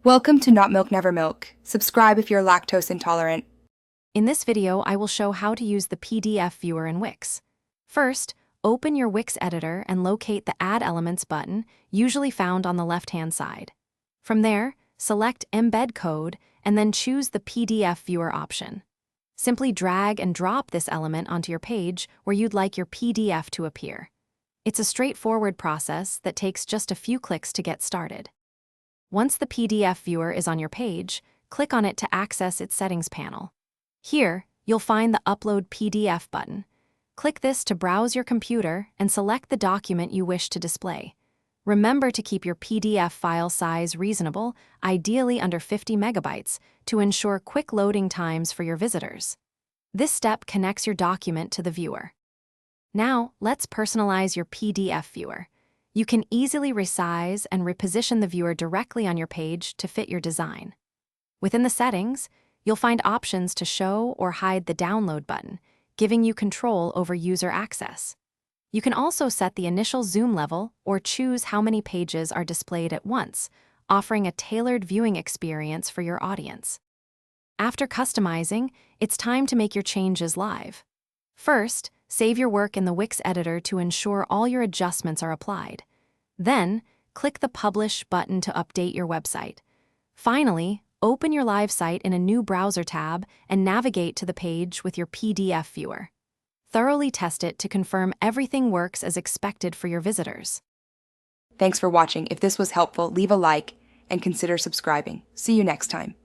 Welcome to Not Milk Never Milk. Subscribe if you're lactose intolerant. In this video, I will show how to use the PDF viewer in Wix. First, open your Wix editor and locate the Add Elements button, usually found on the left-hand side. From there, select Embed Code and then choose the PDF viewer option. Simply drag and drop this element onto your page where you'd like your PDF to appear. It's a straightforward process that takes just a few clicks to get started. Once the PDF viewer is on your page, click on it to access its settings panel. Here, you'll find the Upload PDF button. Click this to browse your computer and select the document you wish to display. Remember to keep your PDF file size reasonable, ideally under 50 megabytes, to ensure quick loading times for your visitors. This step connects your document to the viewer. Now, let's personalize your PDF viewer. You can easily resize and reposition the viewer directly on your page to fit your design. Within the settings, you'll find options to show or hide the download button, giving you control over user access. You can also set the initial zoom level or choose how many pages are displayed at once, offering a tailored viewing experience for your audience. After customizing, it's time to make your changes live. First, save your work in the Wix editor to ensure all your adjustments are applied. Then, click the Publish button to update your website. Finally, open your live site in a new browser tab and navigate to the page with your PDF viewer. Thoroughly test it to confirm everything works as expected for your visitors. Thanks for watching. If this was helpful, leave a like and consider subscribing. See you next time.